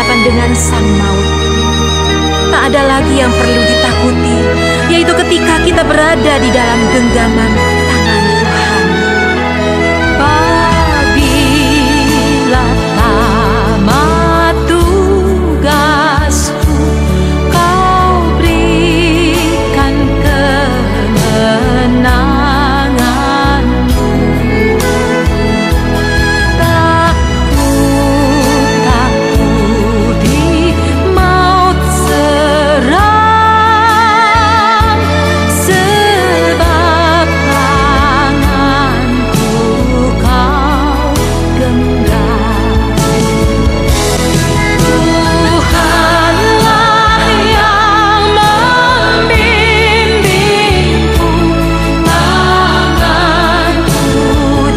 berhadapan dengan sang maut. Tak ada lagi yang perlu ditakuti, yaitu ketika kita berada di dalam genggaman tangan Tuhan. Apabila tamat tugasku, Kau berikan kemenangan-Mu. Takut di maut serang, sebab tangan-Ku Kau genggam. Tuhanlah yang membimbingku, tanganku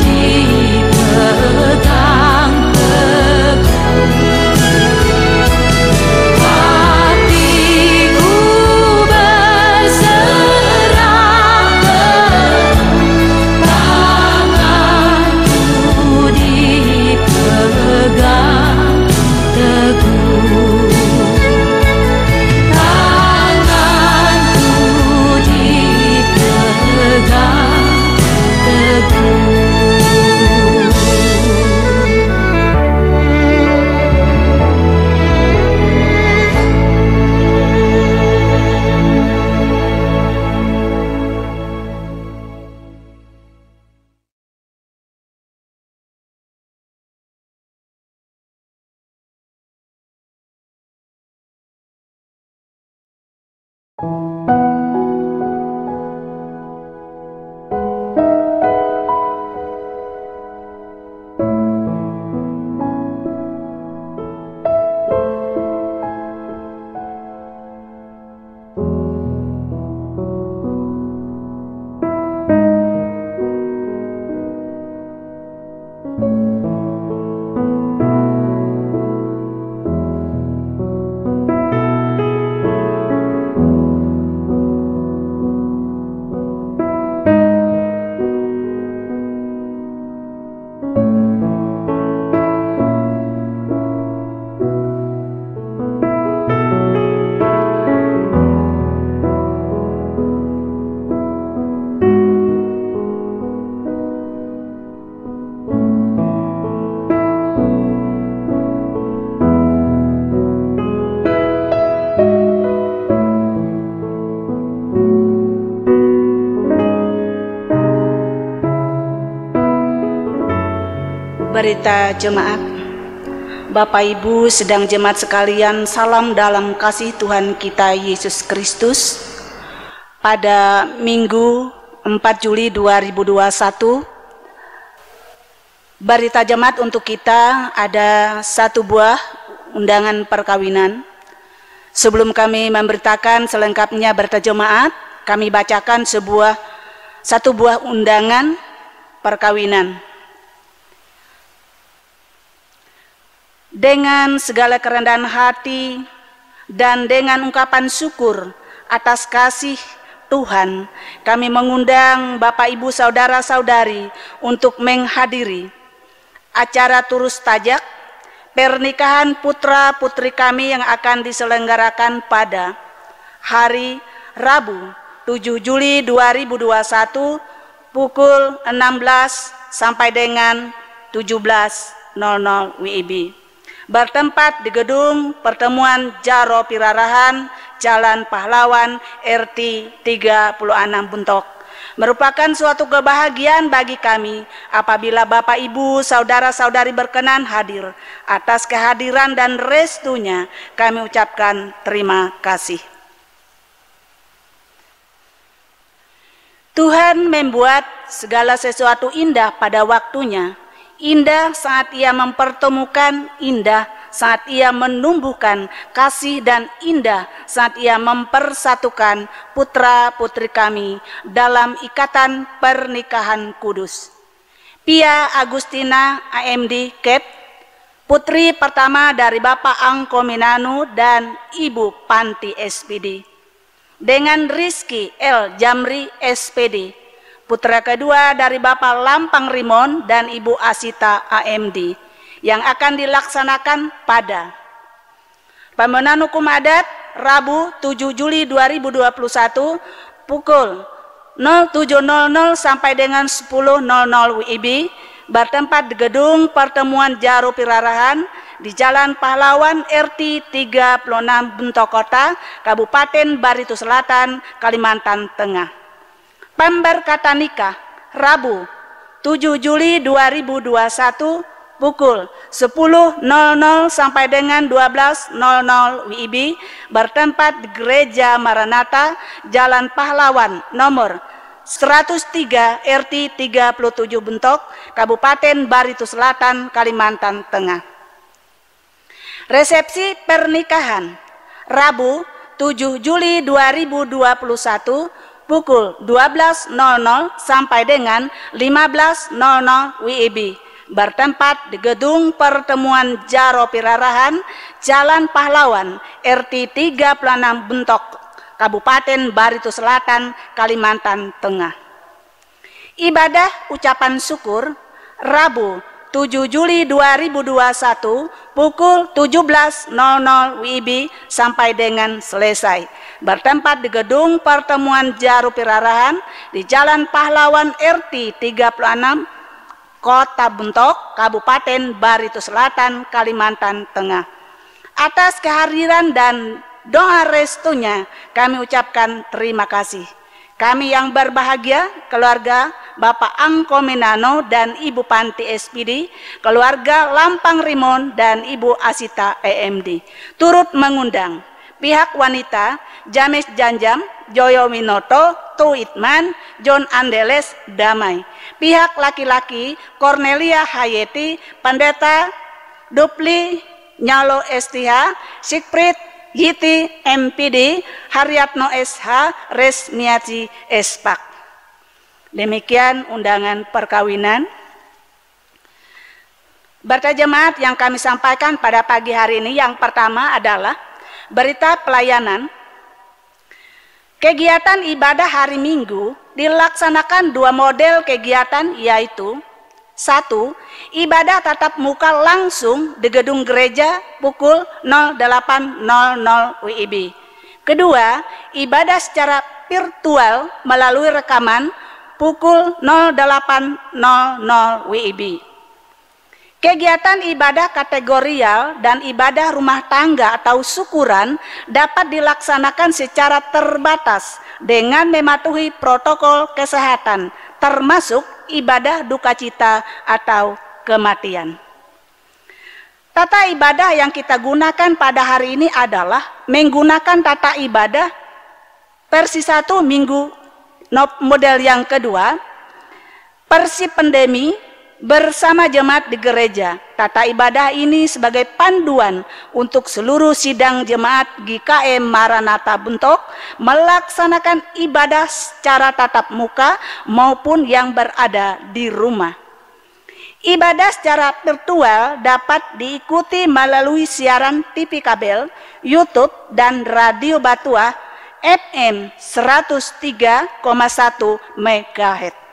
dipegang teguh. Hatiku berserah penuh, tanganku dipegang teguh. Tanganku dipegang teguh. Berita jemaat. Bapak Ibu sedang jemaat sekalian, salam dalam kasih Tuhan kita Yesus Kristus. Pada Minggu 4 Juli 2021, berita jemaat untuk kita ada satu buah undangan perkawinan. Sebelum kami memberitakan selengkapnya berita jemaat, kami bacakan satu buah undangan perkawinan. Dengan segala kerendahan hati dan dengan ungkapan syukur atas kasih Tuhan, kami mengundang Bapak Ibu Saudara-saudari untuk menghadiri acara turus tajak pernikahan putra-putri kami yang akan diselenggarakan pada hari Rabu 7 Juli 2021 pukul 16 sampai dengan 17.00 WIB. Bertempat di gedung pertemuan Jaro Pirarahan, Jalan Pahlawan, RT 36 Buntok. Merupakan suatu kebahagiaan bagi kami apabila Bapak Ibu Saudara-saudari berkenan hadir. Atas kehadiran dan restunya kami ucapkan terima kasih. Tuhan membuat segala sesuatu indah pada waktunya. Indah saat Ia mempertemukan, indah saat Ia menumbuhkan kasih, dan indah saat Ia mempersatukan putra-putri kami dalam ikatan pernikahan kudus. Pia Agustina AMD Kep, putri pertama dari Bapak Angko Minanu dan Ibu Panti SPD, dengan Rizky L. Jamri SPD, putra kedua dari Bapak Lampang Rimon dan Ibu Asita AMD, yang akan dilaksanakan pada Pembenahan hukum adat Rabu 7 Juli 2021 pukul 07.00 sampai dengan 10.00 WIB bertempat di Gedung Pertemuan Jaro Pirarahan di Jalan Pahlawan RT 36 Bentok Kota, Kabupaten Barito Selatan, Kalimantan Tengah. Pemberkatan nikah Rabu 7 Juli 2021 pukul 10.00 sampai dengan 12.00 WIB bertempat di Gereja Maranatha Jalan Pahlawan nomor 103 RT 37 Bentok, Kabupaten Barito Selatan, Kalimantan Tengah. Resepsi pernikahan Rabu 7 Juli 2021 pukul 12.00 sampai dengan 15.00 WIB bertempat di Gedung Pertemuan Jaro Pirarahan Jalan Pahlawan RT 36 Bentok, Kabupaten Barito Selatan, Kalimantan Tengah. Ibadah ucapan syukur Rabu 7 Juli 2021 pukul 17.00 WIB sampai dengan selesai bertempat di Gedung Pertemuan Jaro Pirarahan di Jalan Pahlawan RT 36 Kota Bentok, Kabupaten Barito Selatan, Kalimantan Tengah. Atas kehadiran dan doa restunya kami ucapkan terima kasih. Kami yang berbahagia, keluarga Bapak Angko Minano dan Ibu Panti SPD, keluarga Lampang Rimon dan Ibu Asita EMD, turut mengundang pihak wanita James Janjam, Joyo Minoto, Tuitman, John Andeles Damai, pihak laki-laki Cornelia Hayeti, Pendeta Dupli Nyalo STH, Sikprit Yiti MPD, Haryatno SH, Resmiati Espak. Demikian undangan perkawinan. Berjemaat yang kami sampaikan pada pagi hari ini, yang pertama adalah berita pelayanan. Kegiatan ibadah hari Minggu dilaksanakan dua model kegiatan, yaitu 1. Ibadah tatap muka langsung di gedung gereja pukul 08.00 WIB. Kedua, ibadah secara virtual melalui rekaman pukul 08.00 WIB. Kegiatan ibadah kategorial dan ibadah rumah tangga atau syukuran dapat dilaksanakan secara terbatas dengan mematuhi protokol kesehatan, termasuk ibadah duka cita atau kematian. Tata ibadah yang kita gunakan pada hari ini adalah menggunakan tata ibadah versi 1 minggu model yang kedua, versi pandemi bersama jemaat di gereja. Tata ibadah ini sebagai panduan untuk seluruh sidang jemaat GKM Maranatha Bentok melaksanakan ibadah secara tatap muka maupun yang berada di rumah. Ibadah secara virtual dapat diikuti melalui siaran TV kabel, YouTube, dan radio Batuah FM 103,1 MHz.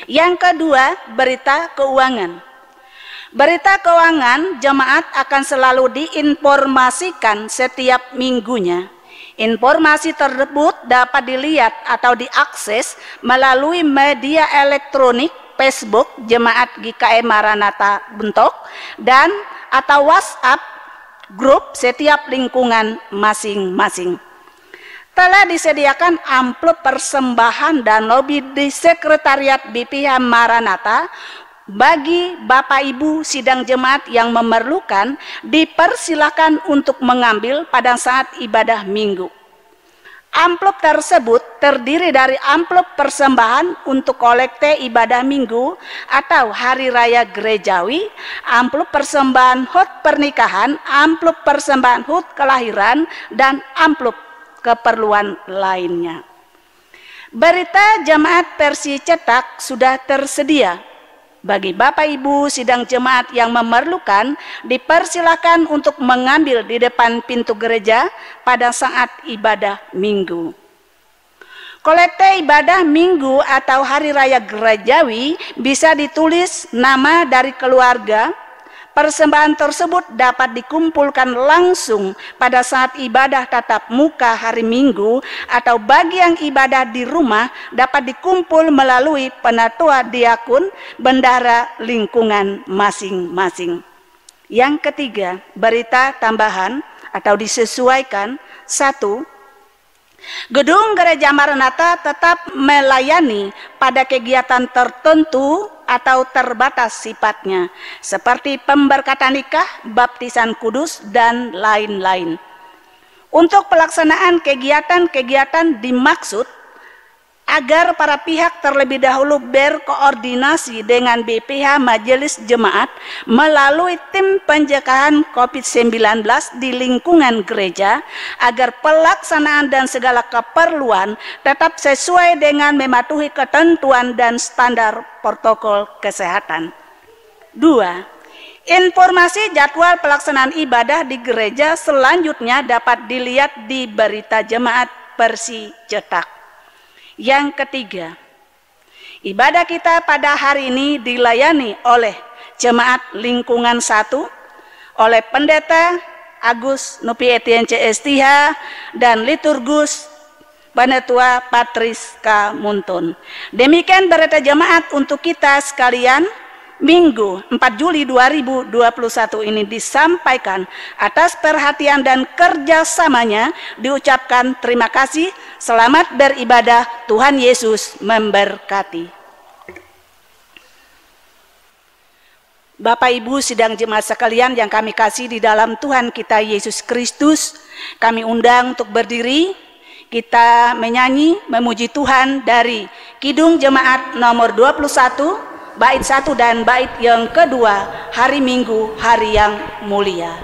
Yang kedua, berita keuangan. Berita keuangan jemaat akan selalu diinformasikan setiap minggunya. Informasi tersebut dapat dilihat atau diakses melalui media elektronik Facebook Jemaat GKM Maranatha Bentok dan atau WhatsApp grup setiap lingkungan masing-masing. Telah disediakan amplop persembahan dan lobby di Sekretariat BPH Maranatha. Bagi Bapak Ibu sidang jemaat yang memerlukan, dipersilakan untuk mengambil pada saat ibadah minggu. Amplop tersebut terdiri dari amplop persembahan untuk kolekte ibadah minggu atau hari raya gerejawi, amplop persembahan HUT pernikahan, amplop persembahan HUT kelahiran, dan amplop keperluan lainnya. Berita jemaat versi cetak sudah tersedia. Bagi Bapak Ibu sidang jemaat yang memerlukan, dipersilakan untuk mengambil di depan pintu gereja pada saat ibadah minggu. Kolekte ibadah minggu atau hari raya gerejawi bisa ditulis nama dari keluarga, Persembahan tersebut dapat dikumpulkan langsung pada saat ibadah tatap muka hari Minggu, atau bagi yang ibadah di rumah dapat dikumpul melalui penatua diakun bendahara lingkungan masing-masing. Yang ketiga, berita tambahan atau disesuaikan. 1. Gedung Gereja Maranatha tetap melayani pada kegiatan tertentu atau terbatas sifatnya, seperti pemberkatan nikah, baptisan kudus, dan lain-lain. Untuk pelaksanaan kegiatan-kegiatan dimaksud agar para pihak terlebih dahulu berkoordinasi dengan BPH Majelis Jemaat melalui tim pencegahan COVID-19 di lingkungan gereja, agar pelaksanaan dan segala keperluan tetap sesuai dengan mematuhi ketentuan dan standar protokol kesehatan. 2. Informasi jadwal pelaksanaan ibadah di gereja selanjutnya dapat dilihat di Berita Jemaat versi cetak. Yang ketiga, ibadah kita pada hari ini dilayani oleh Jemaat Lingkungan 1, oleh Pendeta Agus Nupi Etienne CSTH dan Liturgus Penatua Patris K. Muntun. Demikian berita jemaat untuk kita sekalian. Minggu 4 Juli 2021 ini disampaikan. Atas perhatian dan kerjasamanya diucapkan terima kasih. Selamat beribadah, Tuhan Yesus memberkati. Bapak Ibu sidang jemaat sekalian yang kami kasih di dalam Tuhan kita Yesus Kristus, kami undang untuk berdiri. Kita menyanyi memuji Tuhan dari Kidung Jemaat nomor 21, bait 1 dan bait yang kedua, hari Minggu, hari yang mulia.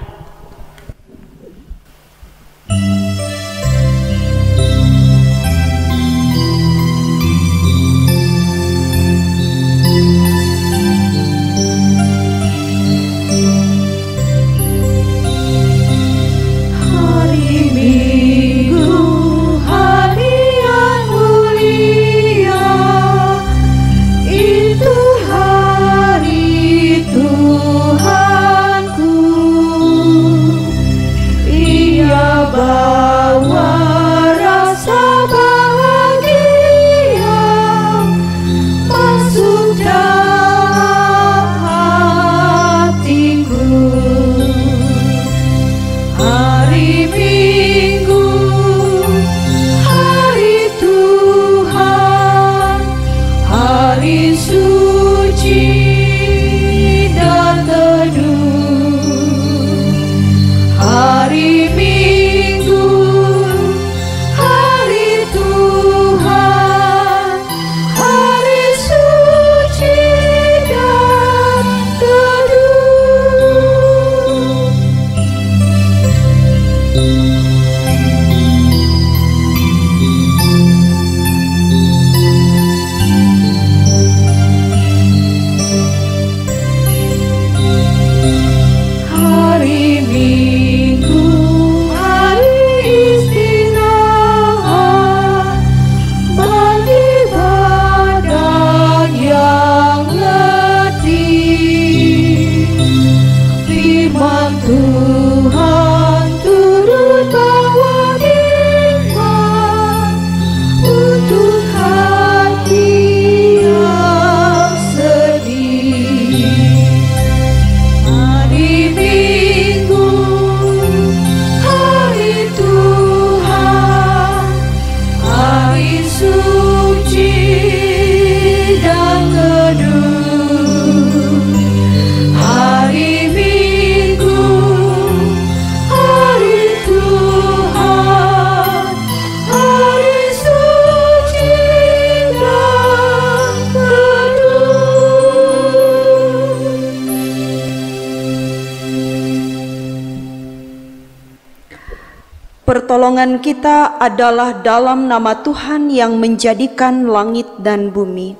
Pertolongan kita adalah dalam nama Tuhan yang menjadikan langit dan bumi.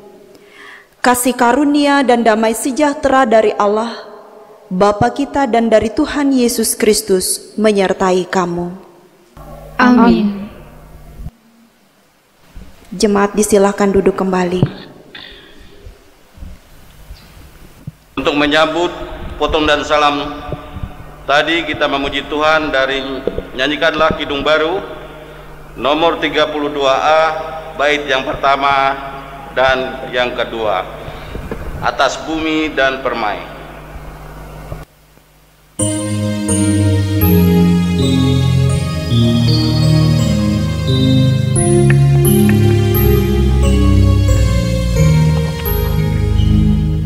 Kasih karunia dan damai sejahtera dari Allah, Bapa kita dan dari Tuhan Yesus Kristus menyertai kamu. Amin. Jemaat disilahkan duduk kembali. Untuk menyambut potong dan salam. Tadi kita memuji Tuhan dari nyanyikanlah Kidung Baru nomor 32A, bait yang pertama dan yang kedua, Atas Bumi dan Permai.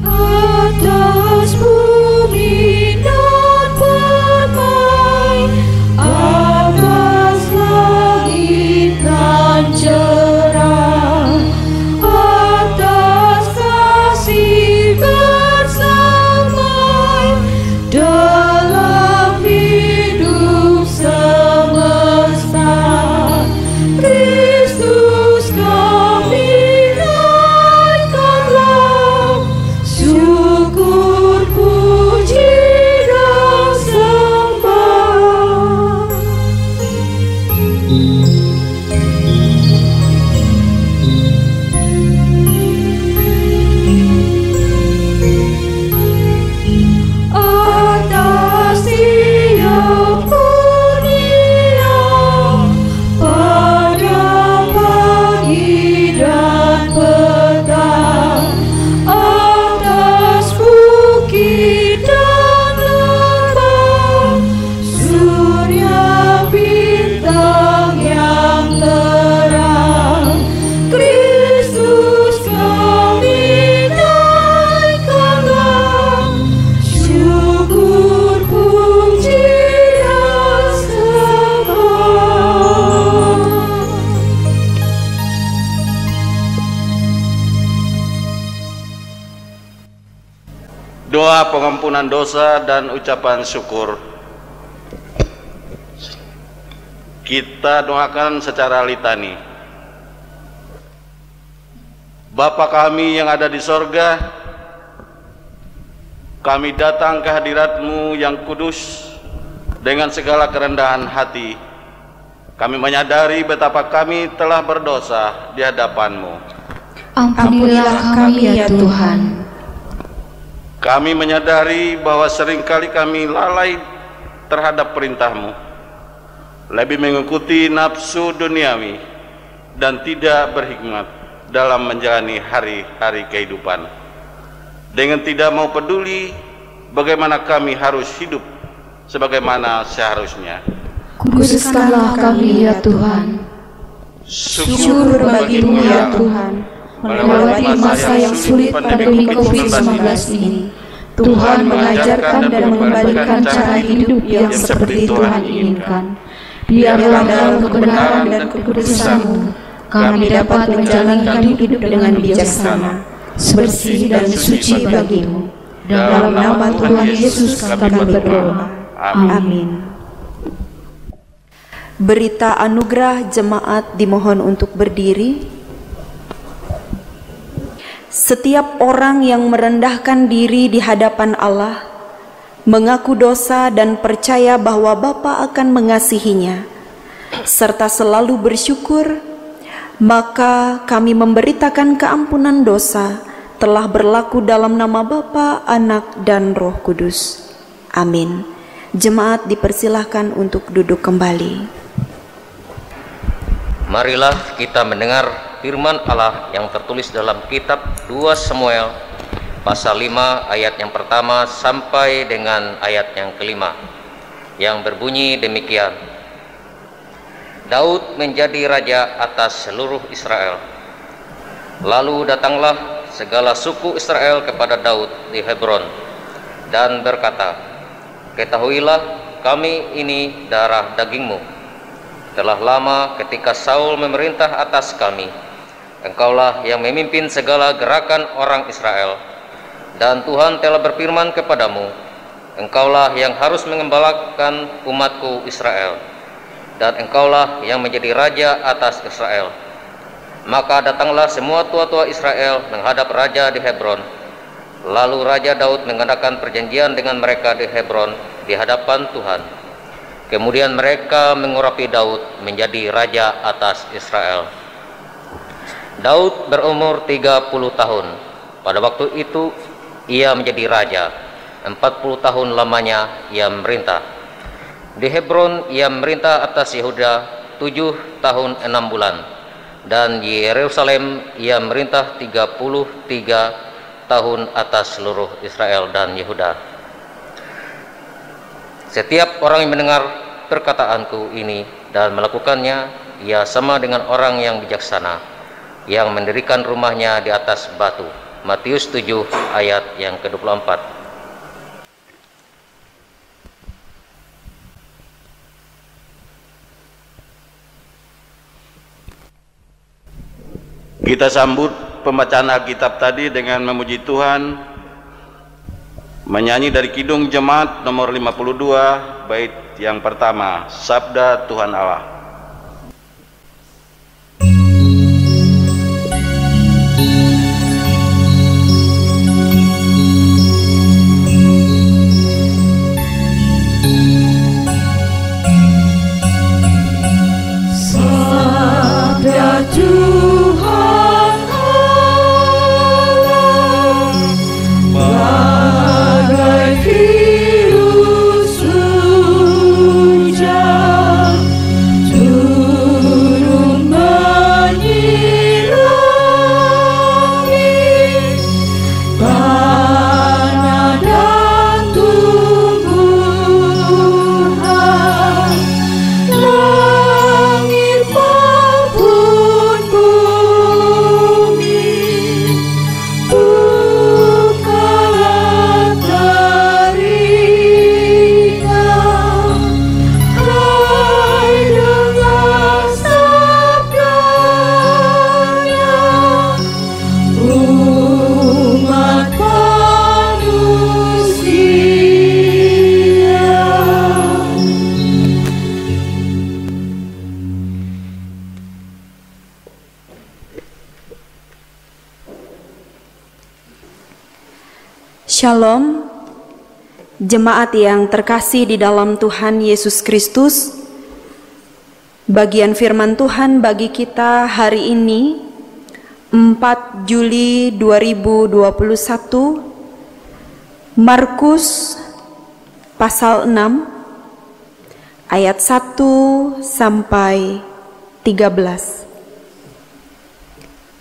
Atas bumi dan permai, atas langit dan cerah, atas kasih bersamai dalam hidup semesta, Kristus kami naikkanlah, syukur, puji, dan sembah. Atas tiap dunia, pada pagi dan petang, atas bukit dan lembah, surya bintang yang terang, Kristus kami naikkanlah, syukur, puji, dan sembah. Doa pengampunan dosa dan ucapan syukur. Kita doakan secara litani. Bapa kami yang ada di sorga, kami datang ke hadirat-Mu yang kudus dengan segala kerendahan hati. Kami menyadari betapa kami telah berdosa di hadapan-Mu. Ampunilah kami ya Tuhan. Kami menyadari bahwa seringkali kami lalai terhadap perintah-Mu, lebih mengikuti nafsu duniawi dan tidak berhikmat dalam menjalani hari-hari kehidupan, dengan tidak mau peduli bagaimana kami harus hidup sebagaimana seharusnya. Kuduskanlah kami ya Tuhan. Syukur bagimu ya Tuhan. Melewati masa yang sulit pandemi COVID-19 ini, Tuhan mengajarkan dan mengembalikan cara hidup yang seperti Tuhan inginkan. Biarlah dalam kebenaran dan kekudusan-Mu, kami dapat menjalankan hidup dengan bijaksana, bersih dan suci bagi-Mu. Dalam nama Tuhan Yesus kami berdoa. Amin. Berita anugerah jemaat dimohon untuk berdiri. Setiap orang yang merendahkan diri di hadapan Allah, mengaku dosa dan percaya bahwa Bapa akan mengasihinya, serta selalu bersyukur, maka kami memberitakan keampunan dosa telah berlaku dalam nama Bapa, Anak, dan Roh Kudus. Amin. Jemaat dipersilahkan untuk duduk kembali. Marilah kita mendengar firman Allah yang tertulis dalam kitab 2 Samuel pasal 5 ayat yang pertama sampai dengan ayat yang kelima, yang berbunyi demikian. Daud menjadi raja atas seluruh Israel. Lalu datanglah segala suku Israel kepada Daud di Hebron dan berkata, "Ketahuilah, kami ini darah dagingmu. Telah lama ketika Saul memerintah atas kami, engkaulah yang memimpin segala gerakan orang Israel. Dan Tuhan telah berfirman kepadamu, engkaulah yang harus mengembalakan umatku Israel, dan engkaulah yang menjadi raja atas Israel." Maka datanglah semua tua-tua Israel menghadap raja di Hebron. Lalu Raja Daud mengadakan perjanjian dengan mereka di Hebron di hadapan Tuhan. Kemudian mereka mengurapi Daud menjadi raja atas Israel. Daud berumur 30 tahun. Pada waktu itu ia menjadi raja. 40 tahun lamanya ia merintah. Di Hebron ia merintah atas Yehuda 7 tahun 6 bulan, dan di Yerusalem ia merintah 33 tahun atas seluruh Israel dan Yehuda. Setiap orang yang mendengar perkataanku ini dan melakukannya, ia sama dengan orang yang bijaksana yang mendirikan rumahnya di atas batu. Matius 7 ayat yang ke-24. Kita sambut pembacaan Alkitab tadi dengan memuji Tuhan, menyanyi dari Kidung Jemaat nomor 52, bait yang pertama, Sabda Tuhan Allah. Sabda Tuhan Allah bagai virus hujan turun menyirangi tanah dan tumbuhan. Langit maupun bumi bukalah telinga, hai dengar sabdanya, umat manusia. Shalom, jemaat yang terkasih di dalam Tuhan Yesus Kristus. Bagian firman Tuhan bagi kita hari ini 4 Juli 2021, Markus pasal 6 ayat 1 sampai 13.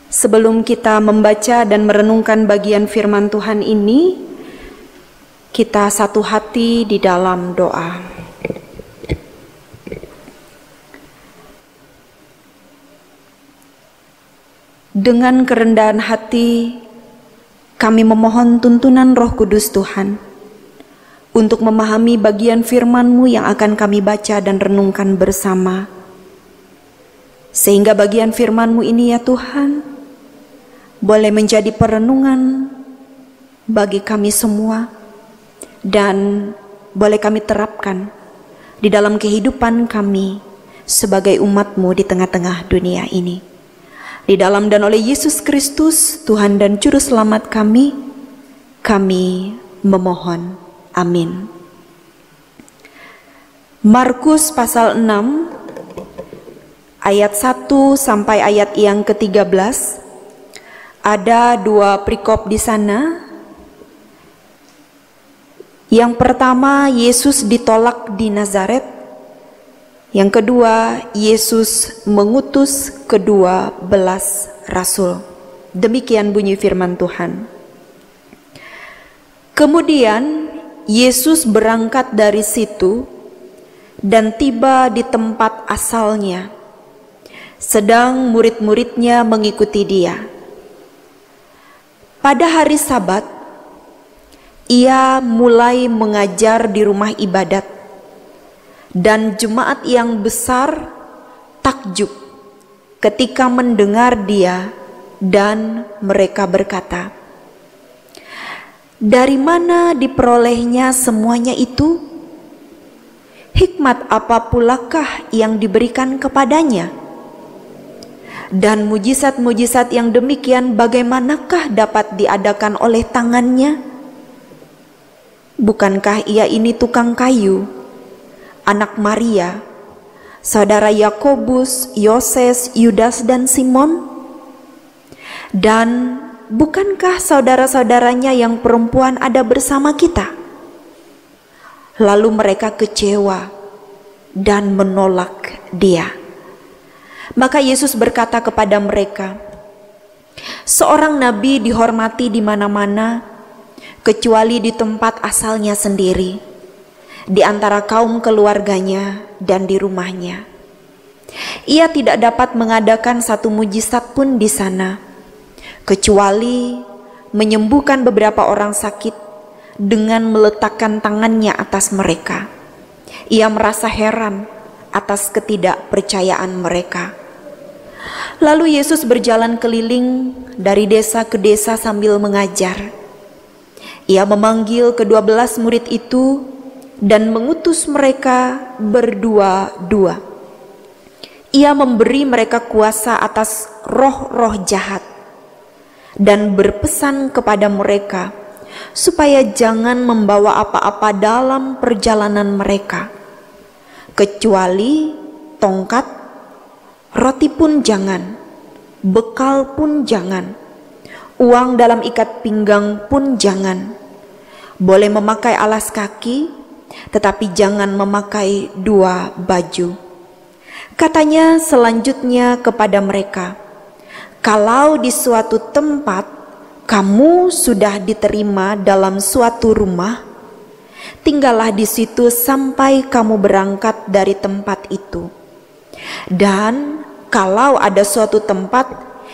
Sebelum kita membaca dan merenungkan bagian firman Tuhan ini, kita satu hati di dalam doa. Dengan kerendahan hati, kami memohon tuntunan Roh Kudus Tuhan untuk memahami bagian firman-Mu yang akan kami baca dan renungkan bersama. Sehingga bagian firman-Mu ini ya Tuhan, boleh menjadi perenungan bagi kami semua dan boleh kami terapkan di dalam kehidupan kami sebagai umat-Mu di tengah-tengah dunia ini. Di dalam dan oleh Yesus Kristus, Tuhan dan Juru Selamat kami memohon. Amin. Markus pasal 6 ayat 1 sampai ayat yang ke-13. Ada dua perikop di sana. Yang pertama, Yesus ditolak di Nazaret. Yang kedua, Yesus mengutus ke-12 rasul. Demikian bunyi firman Tuhan. Kemudian Yesus berangkat dari situ dan tiba di tempat asalnya, sedang murid-muridnya mengikuti dia. Pada hari Sabat, ia mulai mengajar di rumah ibadat, dan jemaat yang besar takjub ketika mendengar dia, dan mereka berkata, "Dari mana diperolehnya semuanya itu? Hikmat apa pulakah yang diberikan kepadanya? Dan mujizat-mujizat yang demikian bagaimanakah dapat diadakan oleh tangannya? Bukankah ia ini tukang kayu, anak Maria, saudara Yakobus, Yoses, Yudas, dan Simon? Dan bukankah saudara-saudaranya yang perempuan ada bersama kita? Lalu mereka kecewa dan menolak Dia. Maka Yesus berkata kepada mereka, "Seorang nabi dihormati di mana-mana, kecuali di tempat asalnya sendiri, di antara kaum keluarganya dan di rumahnya. Ia tidak dapat mengadakan satu mujizat pun di sana, kecuali menyembuhkan beberapa orang sakit dengan meletakkan tangannya atas mereka. Ia merasa heran atas ketidakpercayaan mereka." Lalu Yesus berjalan keliling dari desa ke desa sambil mengajar. Ia memanggil ke-12 murid itu dan mengutus mereka berdua-dua. Ia memberi mereka kuasa atas roh-roh jahat dan berpesan kepada mereka supaya jangan membawa apa-apa dalam perjalanan mereka, kecuali tongkat, roti pun jangan, bekal pun jangan, uang dalam ikat pinggang pun jangan. Boleh memakai alas kaki, tetapi jangan memakai 2 baju. Katanya selanjutnya kepada mereka, "Kalau di suatu tempat kamu sudah diterima dalam suatu rumah, tinggallah di situ sampai kamu berangkat dari tempat itu. Dan kalau ada suatu tempat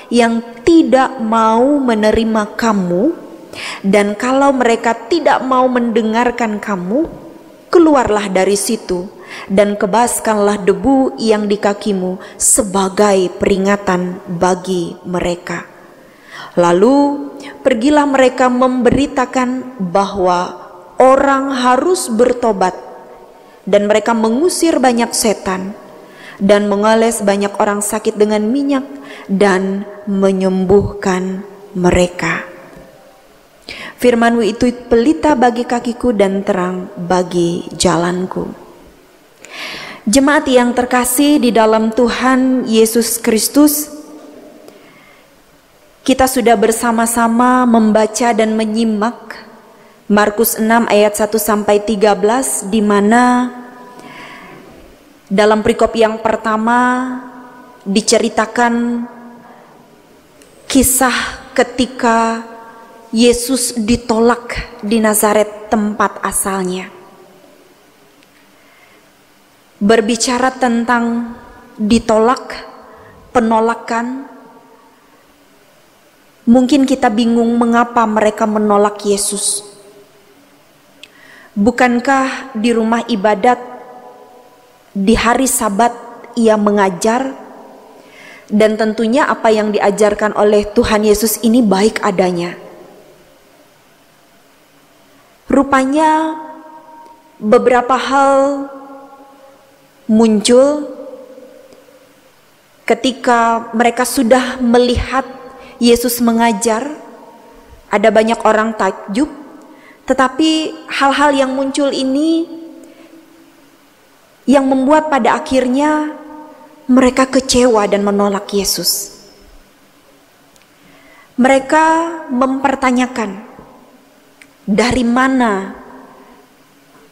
yang tidak mau menerima kamu, dan kalau mereka tidak mau mendengarkan kamu, keluarlah dari situ dan kebaskanlah debu yang di kakimu sebagai peringatan bagi mereka." Lalu pergilah mereka memberitakan bahwa orang harus bertobat, dan mereka mengusir banyak setan dan mengoles banyak orang sakit dengan minyak dan menyembuhkan mereka. Firman-Mu itu pelita bagi kakiku dan terang bagi jalanku. Jemaat yang terkasih di dalam Tuhan Yesus Kristus, kita sudah bersama-sama membaca dan menyimak Markus 6 ayat 1 sampai 13, di mana dalam perikop yang pertama diceritakan kisah ketika Yesus ditolak di Nazaret, tempat asalnya. Berbicara tentang ditolak, penolakan, mungkin kita bingung mengapa mereka menolak Yesus. Bukankah di rumah ibadat di hari Sabat ia mengajar, dan tentunya apa yang diajarkan oleh Tuhan Yesus ini baik adanya. Rupanya beberapa hal muncul ketika mereka sudah melihat Yesus mengajar. Ada banyak orang takjub, tetapi hal-hal yang muncul ini yang membuat pada akhirnya mereka kecewa dan menolak Yesus. Mereka mempertanyakan dari mana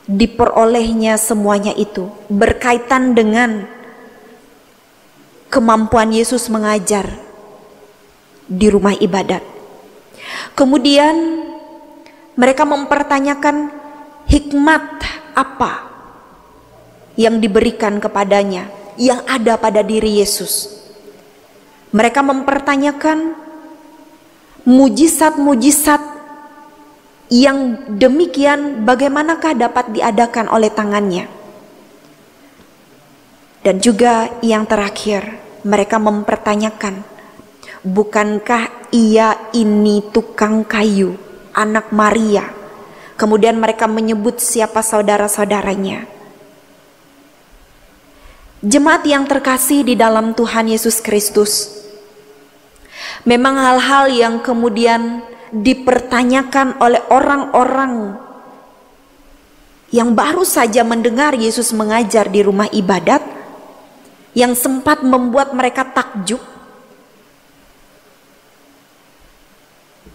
diperolehnya semuanya itu, berkaitan dengan kemampuan Yesus mengajar di rumah ibadat. Kemudian mereka mempertanyakan hikmat apa yang diberikan kepadanya, yang ada pada diri Yesus. Mereka mempertanyakan mujizat-mujizat yang demikian bagaimanakah dapat diadakan oleh tangannya. Dan juga yang terakhir, mereka mempertanyakan, bukankah ia ini tukang kayu, anak Maria? Kemudian mereka menyebut siapa saudara-saudaranya. Jemaat yang terkasih di dalam Tuhan Yesus Kristus, memang hal-hal yang kemudian dipertanyakan oleh orang-orang yang baru saja mendengar Yesus mengajar di rumah ibadat, yang sempat membuat mereka takjub,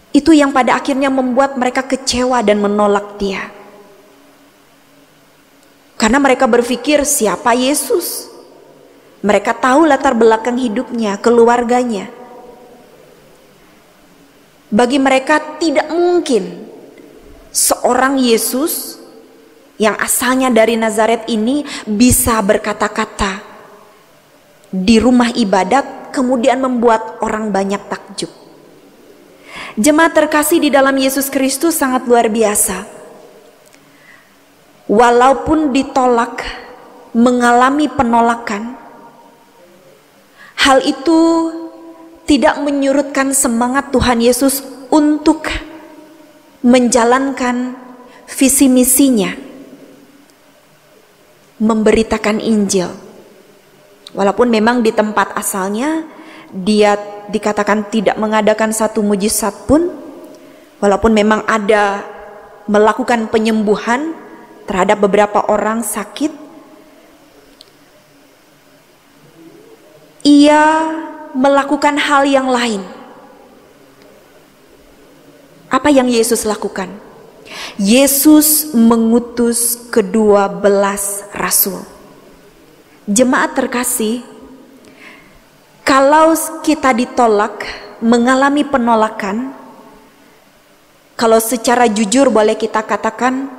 itu yang pada akhirnya membuat mereka kecewa dan menolak Dia. Karena mereka berpikir, siapa Yesus? Mereka tahu latar belakang hidupnya, keluarganya. Bagi mereka tidak mungkin seorang Yesus yang asalnya dari Nazaret ini bisa berkata-kata di rumah ibadat kemudian membuat orang banyak takjub. Jemaat terkasih di dalam Yesus Kristus sangat luar biasa. Walaupun ditolak, mengalami penolakan, hal itu tidak menyurutkan semangat Tuhan Yesus untuk menjalankan visi misinya, memberitakan Injil. Walaupun memang di tempat asalnya dia dikatakan tidak mengadakan satu mujizat pun, walaupun memang ada melakukan penyembuhan terhadap beberapa orang sakit, ia melakukan hal yang lain. Apa yang Yesus lakukan? Yesus mengutus ke-12 rasul. Jemaat terkasih, kalau kita ditolak, mengalami penolakan, kalau secara jujur boleh kita katakan,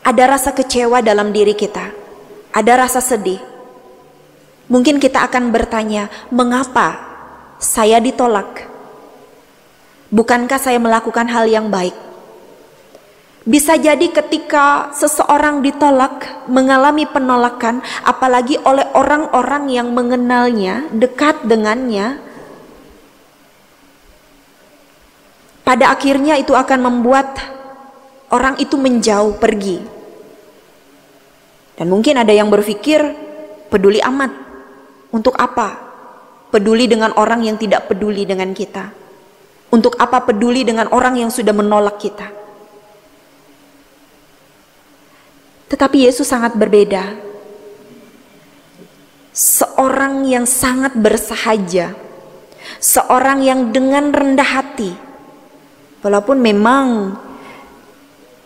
ada rasa kecewa dalam diri kita, ada rasa sedih. Mungkin kita akan bertanya, mengapa saya ditolak? Bukankah saya melakukan hal yang baik? Bisa jadi ketika seseorang ditolak, mengalami penolakan, apalagi oleh orang-orang yang mengenalnya, dekat dengannya, pada akhirnya itu akan membuat orang itu menjauh pergi. Dan mungkin ada yang berpikir, peduli amat. Untuk apa peduli dengan orang yang tidak peduli dengan kita? Untuk apa peduli dengan orang yang sudah menolak kita? Tetapi Yesus sangat berbeda. Seorang yang sangat bersahaja, seorang yang dengan rendah hati, walaupun memang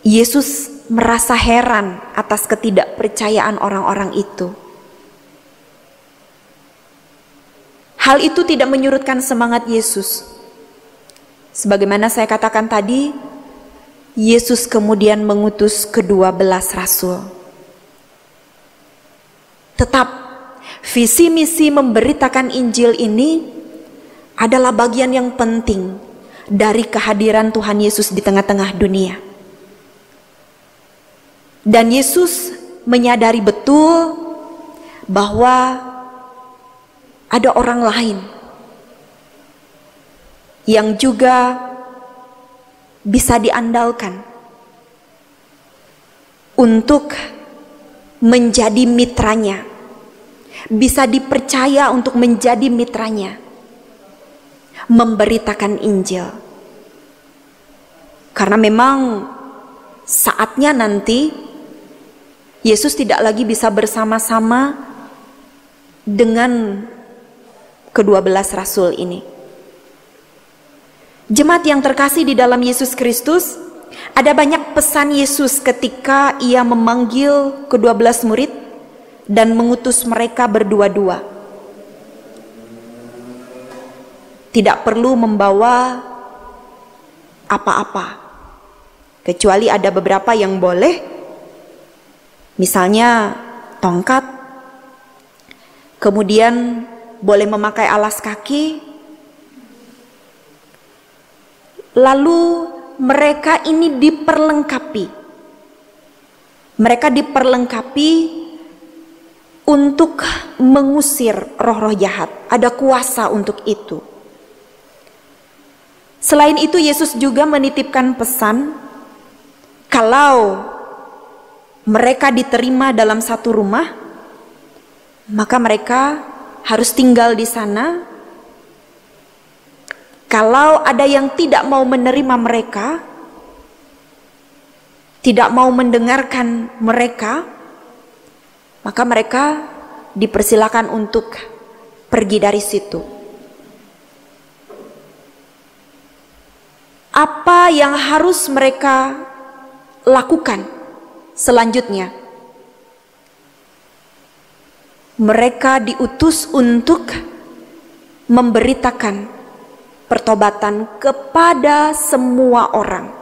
Yesus merasa heran atas ketidakpercayaan orang-orang itu. Hal itu tidak menyurutkan semangat Yesus. Sebagaimana saya katakan tadi, Yesus kemudian mengutus ke-12 rasul. Tetap visi misi memberitakan Injil ini adalah bagian yang penting dari kehadiran Tuhan Yesus di tengah-tengah dunia. Dan Yesus menyadari betul bahwa ada orang lain yang juga bisa diandalkan untuk menjadi mitranya, bisa dipercaya untuk menjadi mitranya, memberitakan Injil. Karena memang saatnya nanti Yesus tidak lagi bisa bersama-sama dengan ke-12 rasul ini. Jemaat yang terkasih di dalam Yesus Kristus, ada banyak pesan Yesus ketika ia memanggil ke-12 murid dan mengutus mereka berdua-dua. Tidak perlu membawa apa-apa, kecuali ada beberapa yang boleh, misalnya tongkat, kemudian boleh memakai alas kaki. Lalu mereka ini diperlengkapi. Mereka diperlengkapi untuk mengusir roh-roh jahat. Ada kuasa untuk itu. Selain itu Yesus juga menitipkan pesan, kalau mereka diterima dalam satu rumah, maka mereka harus tinggal di sana. Kalau ada yang tidak mau menerima mereka, tidak mau mendengarkan mereka, maka mereka dipersilakan untuk pergi dari situ. Apa yang harus mereka lakukan selanjutnya? mereka diutus untuk memberitakan pertobatan kepada semua orang.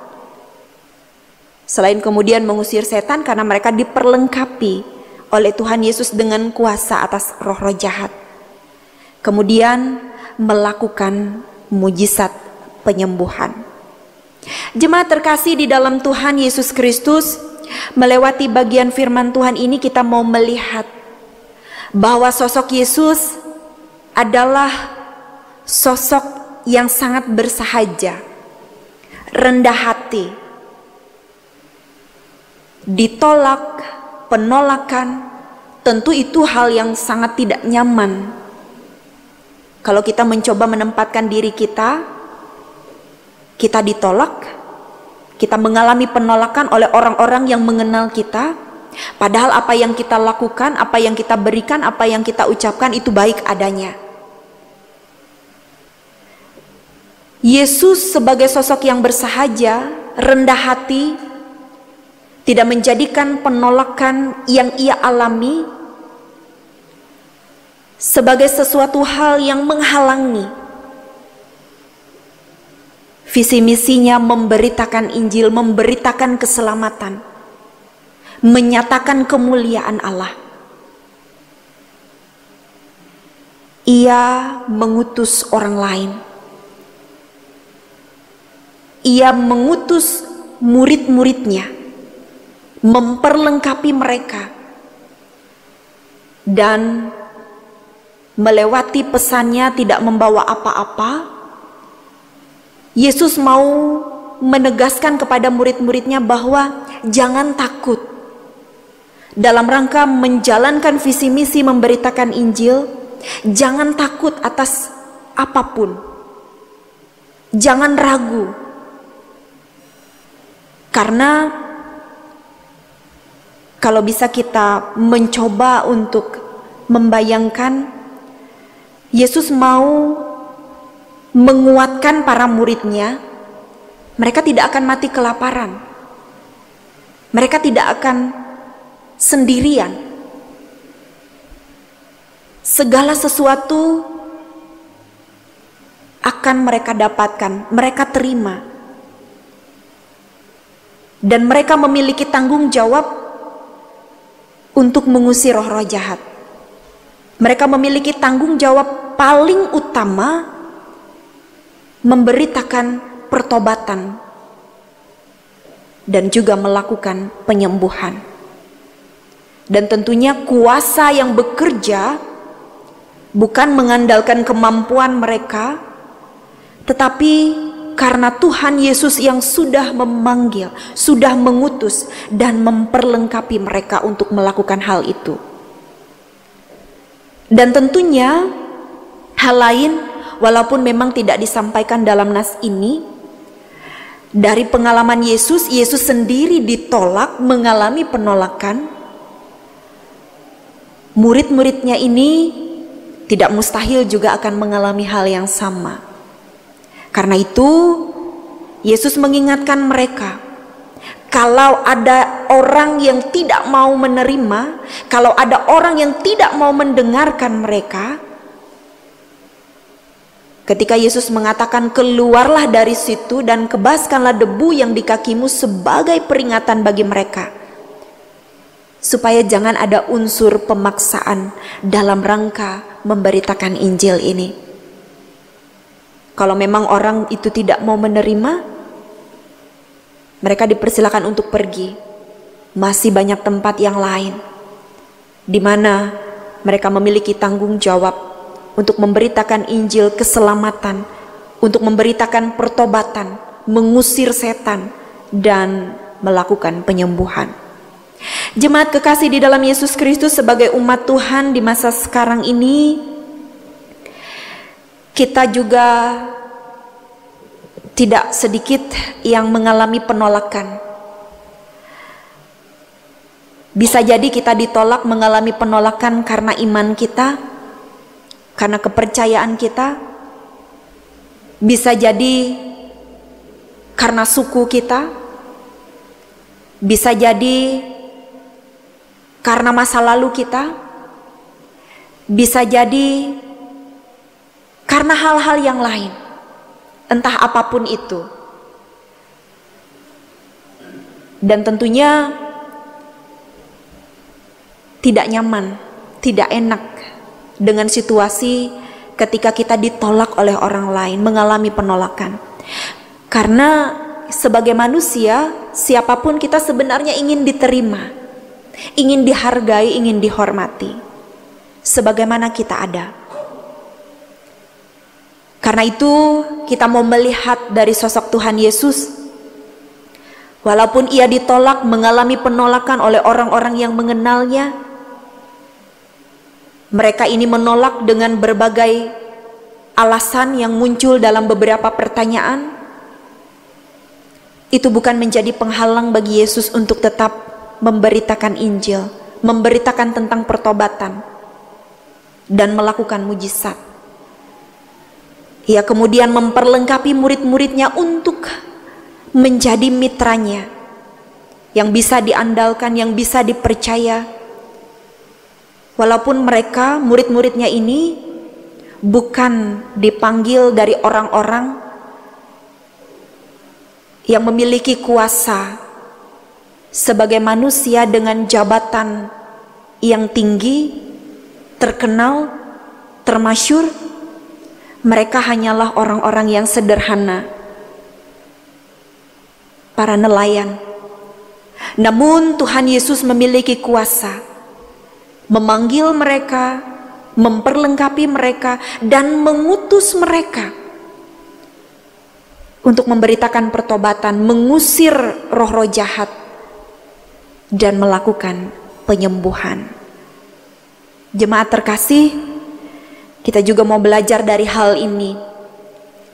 Selain kemudian mengusir setan, karena mereka diperlengkapi oleh Tuhan Yesus dengan kuasa atas roh-roh jahat. Kemudian melakukan mujizat penyembuhan. Jemaat terkasih di dalam Tuhan Yesus Kristus, melewati bagian firman Tuhan ini kita mau melihat bahwa sosok Yesus adalah sosok yang sangat bersahaja, rendah hati. Ditolak, penolakan, tentu itu hal yang sangat tidak nyaman. Kalau kita mencoba menempatkan diri kita ditolak, kita mengalami penolakan oleh orang-orang yang mengenal kita, padahal apa yang kita lakukan, apa yang kita berikan, apa yang kita ucapkan itu baik adanya. Yesus sebagai sosok yang bersahaja, rendah hati, tidak menjadikan penolakan yang ia alami sebagai sesuatu hal yang menghalangi visi misinya memberitakan Injil, memberitakan keselamatan, menyatakan kemuliaan Allah. Ia mengutus orang lain. Ia mengutus murid-muridnya, memperlengkapi mereka, dan melewati pesannya tidak membawa apa-apa. Yesus mau menegaskan kepada murid-muridnya bahwa jangan takut dalam rangka menjalankan visi misi memberitakan Injil. Jangan takut atas apapun, jangan ragu, karena kalau bisa kita mencoba untuk membayangkan, Yesus mau menguatkan para muridnya. Mereka tidak akan mati kelaparan, mereka tidak akan sendirian. Segala sesuatu akan mereka dapatkan, mereka terima, dan mereka memiliki tanggung jawab untuk mengusir roh-roh jahat. Mereka memiliki tanggung jawab paling utama memberitakan pertobatan dan juga melakukan penyembuhan. Dan tentunya kuasa yang bekerja bukan mengandalkan kemampuan mereka, tetapi karena Tuhan Yesus yang sudah memanggil, sudah mengutus dan memperlengkapi mereka untuk melakukan hal itu. Dan tentunya hal lain, walaupun memang tidak disampaikan dalam nas ini, dari pengalaman Yesus, Yesus sendiri ditolak, mengalami penolakan. Murid-muridnya ini tidak mustahil juga akan mengalami hal yang sama. Karena itu Yesus mengingatkan mereka, kalau ada orang yang tidak mau menerima, kalau ada orang yang tidak mau mendengarkan mereka, ketika Yesus mengatakan keluarlah dari situ dan kebaskanlah debu yang di kakimu sebagai peringatan bagi mereka, supaya jangan ada unsur pemaksaan dalam rangka memberitakan Injil ini. Kalau memang orang itu tidak mau menerima, mereka dipersilakan untuk pergi. Masih banyak tempat yang lain di mana mereka memiliki tanggung jawab untuk memberitakan Injil keselamatan, untuk memberitakan pertobatan, mengusir setan, dan melakukan penyembuhan. Jemaat kekasih di dalam Yesus Kristus, sebagai umat Tuhan di masa sekarang ini, kita juga tidak sedikit yang mengalami penolakan. Bisa jadi kita ditolak, mengalami penolakan karena iman kita, karena kepercayaan kita. Bisa jadi karena suku kita, bisa jadi karena masa lalu kita, Bisa jadi karena hal-hal yang lain, entah apapun itu. Dan tentunya tidak nyaman, tidak enak dengan situasi ketika kita ditolak oleh orang lain, mengalami penolakan. Karena sebagai manusia, siapapun kita sebenarnya ingin diterima, ingin dihargai, ingin dihormati sebagaimana kita ada. Karena itu kita mau melihat dari sosok Tuhan Yesus. Walaupun ia ditolak, mengalami penolakan oleh orang-orang yang mengenalnya, mereka ini menolak dengan berbagai alasan yang muncul dalam beberapa pertanyaan. Itu bukan menjadi penghalang bagi Yesus untuk tetap memberitakan Injil, memberitakan tentang pertobatan, dan melakukan mujizat. Ia kemudian memperlengkapi murid-muridnya untuk menjadi mitranya yang bisa diandalkan, yang bisa dipercaya. Walaupun mereka, murid-muridnya ini bukan dipanggil dari orang-orang yang memiliki kuasa sebagai manusia dengan jabatan yang tinggi, terkenal, termasyhur. Mereka hanyalah orang-orang yang sederhana, para nelayan. Namun Tuhan Yesus memiliki kuasa memanggil mereka, memperlengkapi mereka, dan mengutus mereka untuk memberitakan pertobatan, mengusir roh-roh jahat, dan melakukan penyembuhan. Jemaat terkasih, kita juga mau belajar dari hal ini,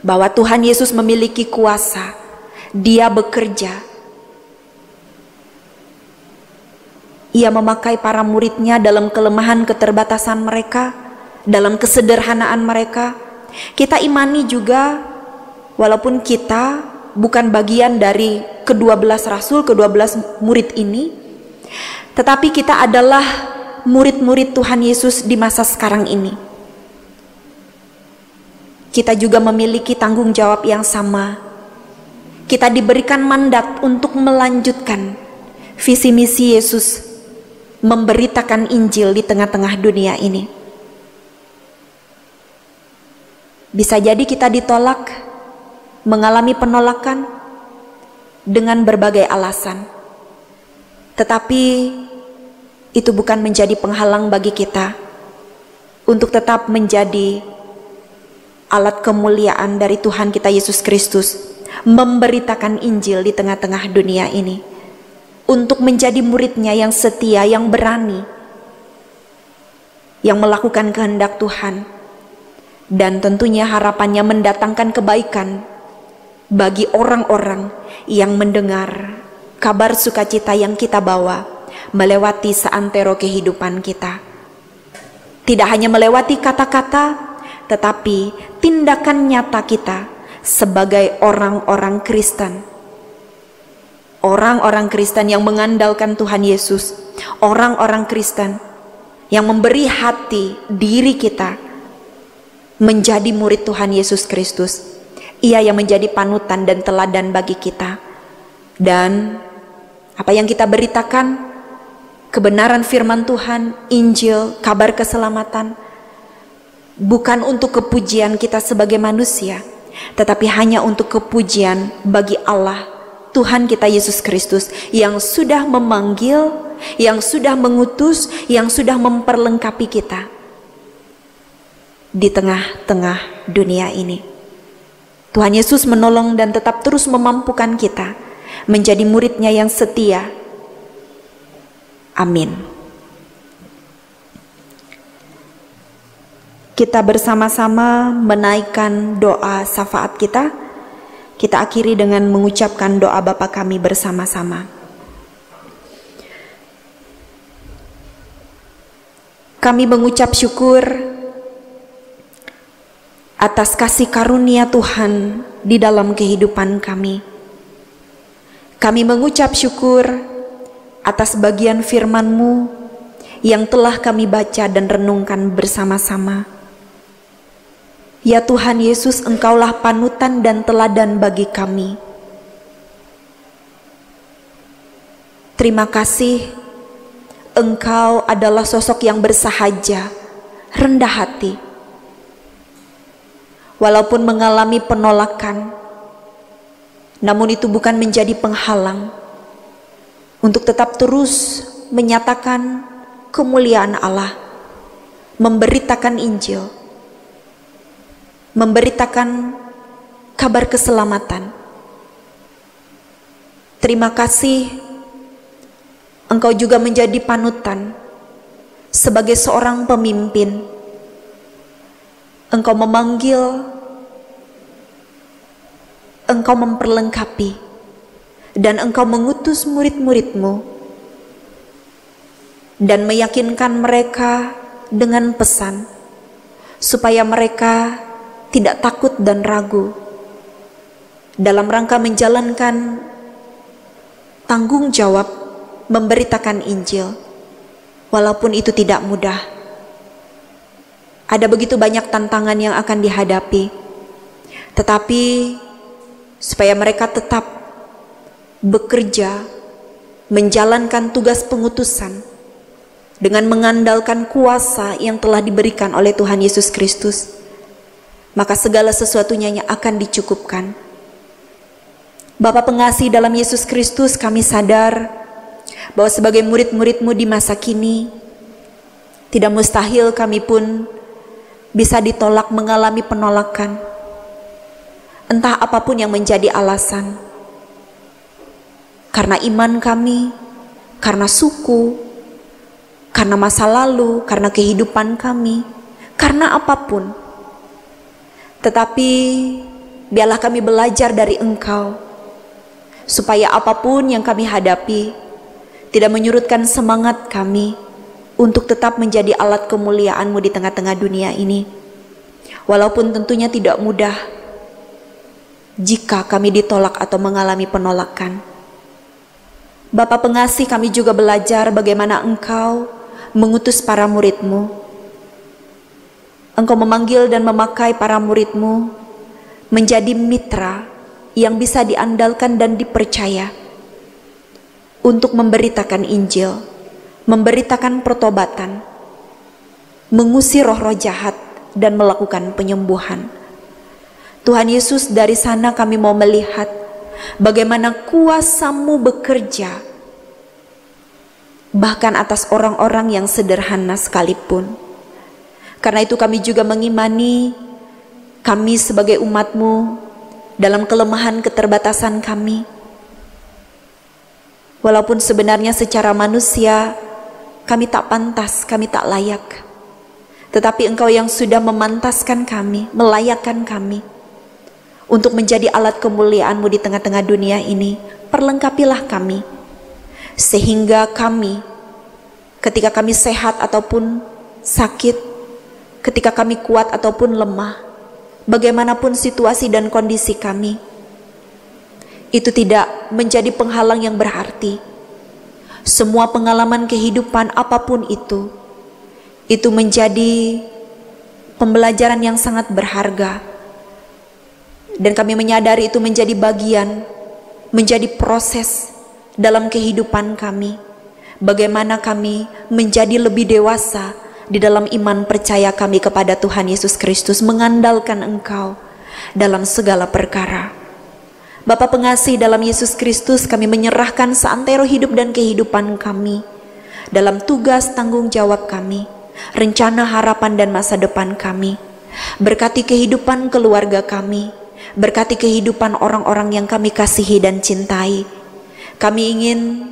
bahwa Tuhan Yesus memiliki kuasa. Dia bekerja. Ia memakai para muridnya dalam kelemahan keterbatasan mereka, dalam kesederhanaan mereka. Kita imani juga, walaupun kita bukan bagian dari ke-12 rasul, ke-12 murid ini, tetapi kita adalah murid-murid Tuhan Yesus di masa sekarang ini. Kita juga memiliki tanggung jawab yang sama. Kita diberikan mandat untuk melanjutkan visi misi Yesus, memberitakan Injil di tengah-tengah dunia ini. Bisa jadi kita ditolak, mengalami penolakan dengan berbagai alasan. Tetapi itu bukan menjadi penghalang bagi kita untuk tetap menjadi alat kemuliaan dari Tuhan kita Yesus Kristus, memberitakan Injil di tengah-tengah dunia ini, untuk menjadi muridnya yang setia, yang berani, yang melakukan kehendak Tuhan, dan tentunya harapannya mendatangkan kebaikan bagi orang-orang yang mendengar kabar sukacita yang kita bawa melewati seantero kehidupan kita. Tidak hanya melewati kata-kata, tetapi tindakan nyata kita sebagai orang-orang Kristen. Orang-orang Kristen yang mengandalkan Tuhan Yesus, orang-orang Kristen yang memberi hati diri kita menjadi murid Tuhan Yesus Kristus. Ia yang menjadi panutan dan teladan bagi kita. Dan apa yang kita beritakan, kebenaran firman Tuhan, Injil, kabar keselamatan, bukan untuk kepujian kita sebagai manusia, tetapi hanya untuk kepujian bagi Allah, Tuhan kita Yesus Kristus, yang sudah memanggil, yang sudah mengutus, yang sudah memperlengkapi kita di tengah-tengah dunia ini. Tuhan Yesus menolong dan tetap terus memampukan kita menjadi murid-Nya yang setia. Amin. Kita bersama-sama menaikkan doa syafaat kita. Kita akhiri dengan mengucapkan doa Bapa kami bersama-sama. Kami mengucap syukur atas kasih karunia Tuhan di dalam kehidupan kami. Kami mengucap syukur atas bagian firman-Mu yang telah kami baca dan renungkan bersama-sama. Ya Tuhan Yesus, Engkaulah panutan dan teladan bagi kami. Terima kasih, Engkau adalah sosok yang bersahaja, rendah hati. Walaupun mengalami penolakan, namun itu bukan menjadi penghalang untuk tetap terus menyatakan kemuliaan Allah, memberitakan Injil, memberitakan kabar keselamatan. Terima kasih, Engkau juga menjadi panutan sebagai seorang pemimpin. Engkau memanggil, Engkau memperlengkapi, dan Engkau mengutus murid-murid-Mu dan meyakinkan mereka dengan pesan supaya mereka tidak takut dan ragu dalam rangka menjalankan tanggung jawab memberitakan Injil, walaupun itu tidak mudah. Ada begitu banyak tantangan yang akan dihadapi, tetapi supaya mereka tetap bekerja menjalankan tugas pengutusan dengan mengandalkan kuasa yang telah diberikan oleh Tuhan Yesus Kristus, maka segala sesuatunya akan dicukupkan. Bapa pengasih dalam Yesus Kristus, kami sadar bahwa sebagai murid-murid-Mu di masa kini, tidak mustahil kami pun bisa ditolak, mengalami penolakan. Entah apapun yang menjadi alasan, karena iman kami, karena suku, karena masa lalu, karena kehidupan kami, karena apapun. Tetapi biarlah kami belajar dari Engkau, supaya apapun yang kami hadapi tidak menyurutkan semangat kami untuk tetap menjadi alat kemuliaan-Mu di tengah-tengah dunia ini. Walaupun tentunya tidak mudah jika kami ditolak atau mengalami penolakan. Bapa pengasih, kami juga belajar bagaimana Engkau mengutus para murid-Mu. Engkau memanggil dan memakai para murid-Mu menjadi mitra yang bisa diandalkan dan dipercaya untuk memberitakan Injil, memberitakan pertobatan, mengusir roh-roh jahat, dan melakukan penyembuhan. Tuhan Yesus, dari sana kami mau melihat bagaimana kuasa-Mu bekerja bahkan atas orang-orang yang sederhana sekalipun. Karena itu kami juga mengimani, kami sebagai umat-Mu dalam kelemahan keterbatasan kami, walaupun sebenarnya secara manusia kami tak pantas, kami tak layak, tetapi Engkau yang sudah memantaskan kami, melayakkan kami untuk menjadi alat kemuliaan-Mu di tengah-tengah dunia ini. Perlengkapilah kami, sehingga kami, ketika kami sehat ataupun sakit, ketika kami kuat ataupun lemah, bagaimanapun situasi dan kondisi kami, itu tidak menjadi penghalang yang berarti. Semua pengalaman kehidupan apapun itu menjadi pembelajaran yang sangat berharga. Dan kami menyadari itu menjadi bagian, menjadi proses dalam kehidupan kami. Bagaimana kami menjadi lebih dewasa di dalam iman percaya kami kepada Tuhan Yesus Kristus, mengandalkan Engkau dalam segala perkara. Bapa pengasih, dalam Yesus Kristus kami menyerahkan seantero hidup dan kehidupan kami, dalam tugas tanggung jawab kami, rencana harapan dan masa depan kami. Berkati kehidupan keluarga kami, berkati kehidupan orang-orang yang kami kasihi dan cintai. Kami ingin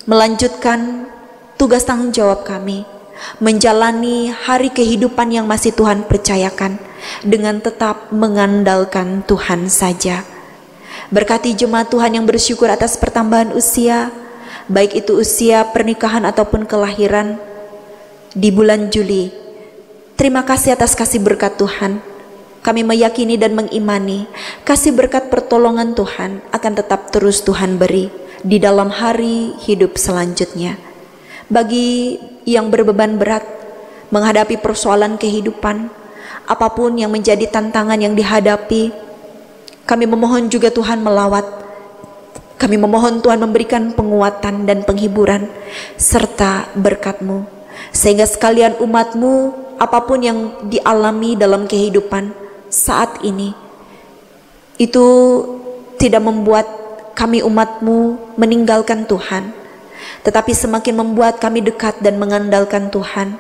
melanjutkan tugas tanggung jawab kami, menjalani hari kehidupan yang masih Tuhan percayakan dengan tetap mengandalkan Tuhan saja. Berkati jemaat Tuhan yang bersyukur atas pertambahan usia, baik itu usia pernikahan ataupun kelahiran di bulan Juli. Terima kasih atas kasih berkat Tuhan. Kami meyakini dan mengimani kasih berkat pertolongan Tuhan akan tetap terus Tuhan beri di dalam hari hidup selanjutnya. Bagi yang berbeban berat menghadapi persoalan kehidupan, apapun yang menjadi tantangan yang dihadapi, kami memohon juga Tuhan melawat. Kami memohon Tuhan memberikan penguatan dan penghiburan serta berkat-Mu, sehingga sekalian umat-Mu, apapun yang dialami dalam kehidupan saat ini, itu tidak membuat kami umat-Mu meninggalkan Tuhan, tetapi semakin membuat kami dekat dan mengandalkan Tuhan,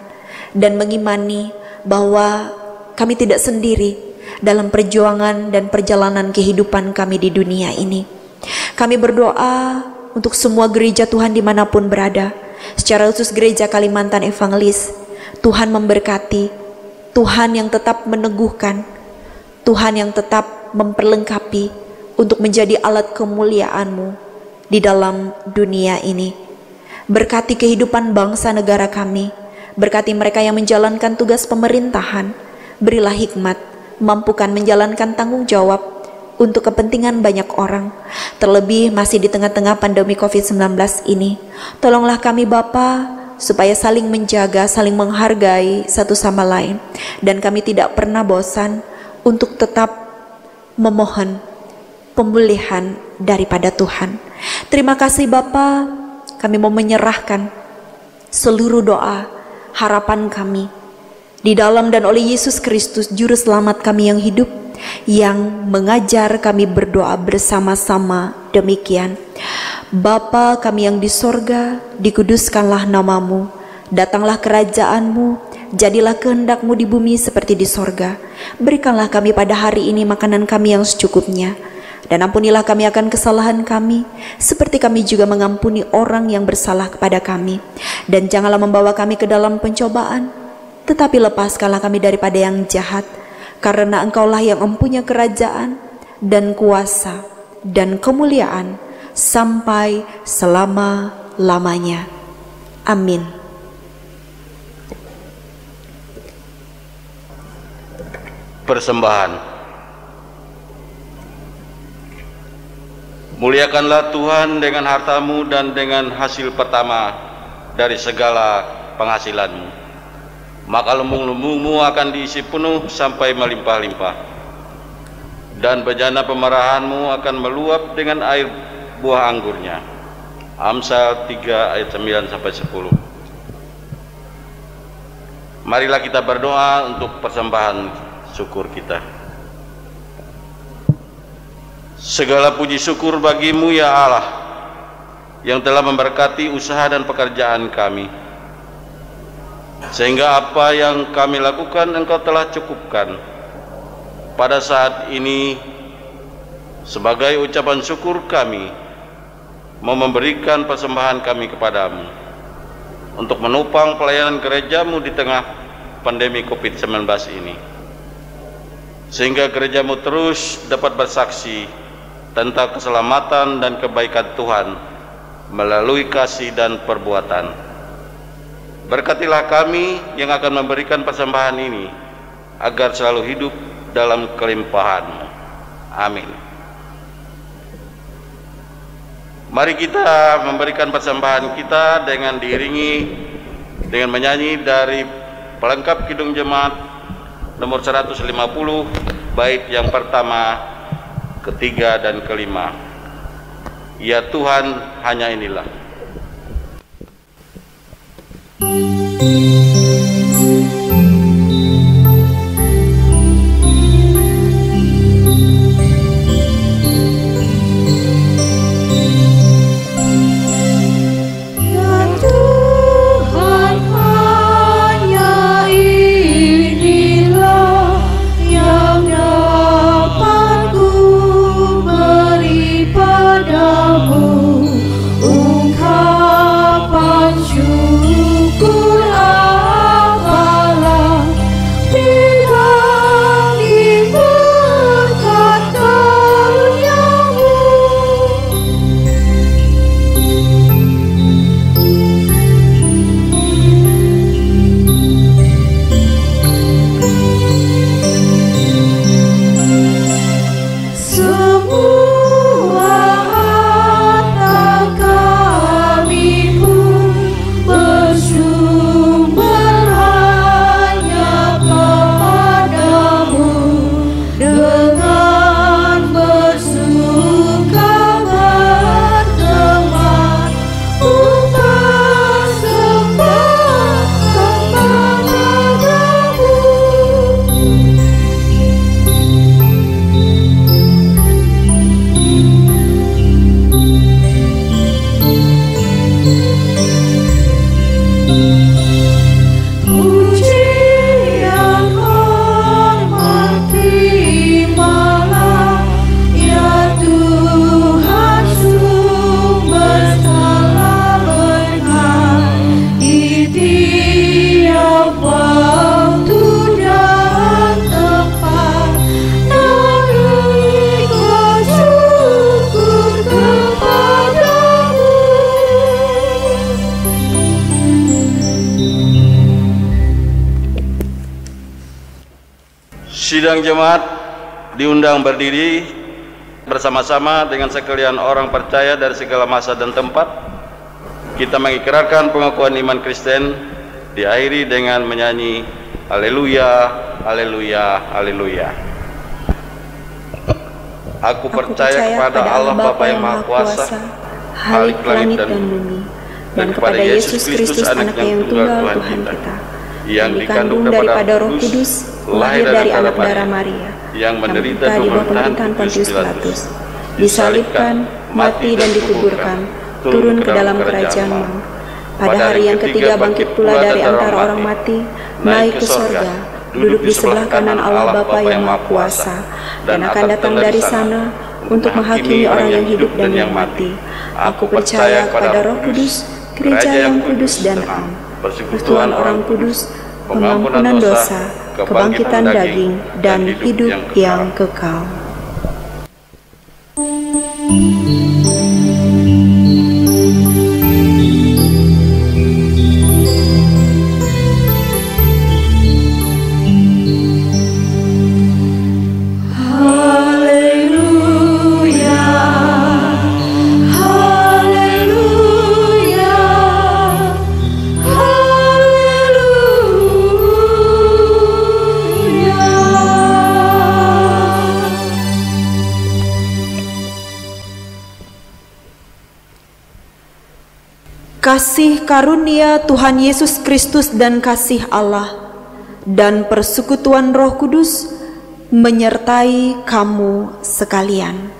dan mengimani bahwa kami tidak sendiri dalam perjuangan dan perjalanan kehidupan kami di dunia ini. Kami berdoa untuk semua gereja Tuhan dimanapun berada, secara khusus gereja Kalimantan Evangelis. Tuhan memberkati, Tuhan yang tetap meneguhkan, Tuhan yang tetap memperlengkapi untuk menjadi alat kemuliaan-Mu di dalam dunia ini. Berkati kehidupan bangsa negara kami, berkati mereka yang menjalankan tugas pemerintahan. Berilah hikmat, mampukan menjalankan tanggung jawab untuk kepentingan banyak orang, terlebih masih di tengah-tengah pandemi COVID-19 ini. Tolonglah kami Bapa, supaya saling menjaga, saling menghargai satu sama lain, dan kami tidak pernah bosan untuk tetap memohon pemulihan daripada Tuhan. Terima kasih Bapa, kami mau menyerahkan seluruh doa, harapan kami di dalam dan oleh Yesus Kristus, Juru Selamat kami yang hidup, yang mengajar kami berdoa bersama-sama demikian. Bapa kami yang di sorga, dikuduskanlah namamu, datanglah kerajaan-Mu, jadilah kehendak-Mu di bumi seperti di sorga. Berikanlah kami pada hari ini makanan kami yang secukupnya, dan ampunilah kami akan kesalahan kami, seperti kami juga mengampuni orang yang bersalah kepada kami. Dan janganlah membawa kami ke dalam pencobaan, tetapi lepaskanlah kami daripada yang jahat, karena Engkaulah yang mempunyai kerajaan dan kuasa dan kemuliaan sampai selama-lamanya. Amin. Persembahan. Muliakanlah Tuhan dengan hartamu dan dengan hasil pertama dari segala penghasilanmu. Maka lumbung-lumbungmu akan diisi penuh sampai melimpah-limpah, dan bejana pemerahanmu akan meluap dengan air buah anggurnya. Amsal 3 ayat 9-10. Marilah kita berdoa untuk persembahan syukur kita. Segala puji syukur bagimu ya Allah, yang telah memberkati usaha dan pekerjaan kami, sehingga apa yang kami lakukan Engkau telah cukupkan. Pada saat ini, sebagai ucapan syukur kami mau memberikan persembahan kami kepadamu untuk menopang pelayanan gerejamu di tengah pandemi COVID-19 ini, sehingga gerejamu terus dapat bersaksi tentang keselamatan dan kebaikan Tuhan melalui kasih dan perbuatan. Berkatilah kami yang akan memberikan persembahan ini, agar selalu hidup dalam kelimpahan-Mu. Amin. Mari kita memberikan persembahan kita dengan diiringi dengan menyanyi dari pelengkap Kidung Jemaat nomor 150, bait yang pertama, ketiga, dan kelima. Ya Tuhan, hanya inilah. Ungkapan syukur apalah Sidang jemaat diundang berdiri bersama-sama dengan sekalian orang percaya dari segala masa dan tempat. Kita mengikrarkan pengakuan iman Kristen diakhiri dengan menyanyi Haleluya, Haleluya, Haleluya. Aku percaya kepada Allah Bapa yang Maha Kuasa, Khalik langit dan bumi, dan kepada Yesus Kristus anaknya yang tunggal Tuhan kita, yang dikandung daripada Roh Kudus, lahir dari anak darah Maria, yang menderita di bawah pemerintahan Pontius Pilatus, disalibkan, mati dan dikuburkan, turun ke dalam kerajaan maut. Pada hari yang ketiga bangkit pula dari antara orang mati, naik ke sorga, duduk di sebelah kanan Allah Bapa yang Maha Kuasa, dan akan datang dari sana untuk menghakimi orang yang hidup dan yang mati. Aku percaya kepada Roh Kudus, gereja yang kudus dan am, persekutuan orang kudus, pengampunan dosa, kebangkitan daging, dan hidup yang kekal. Kasih karunia Tuhan Yesus Kristus dan kasih Allah dan persekutuan Roh Kudus menyertai kamu sekalian.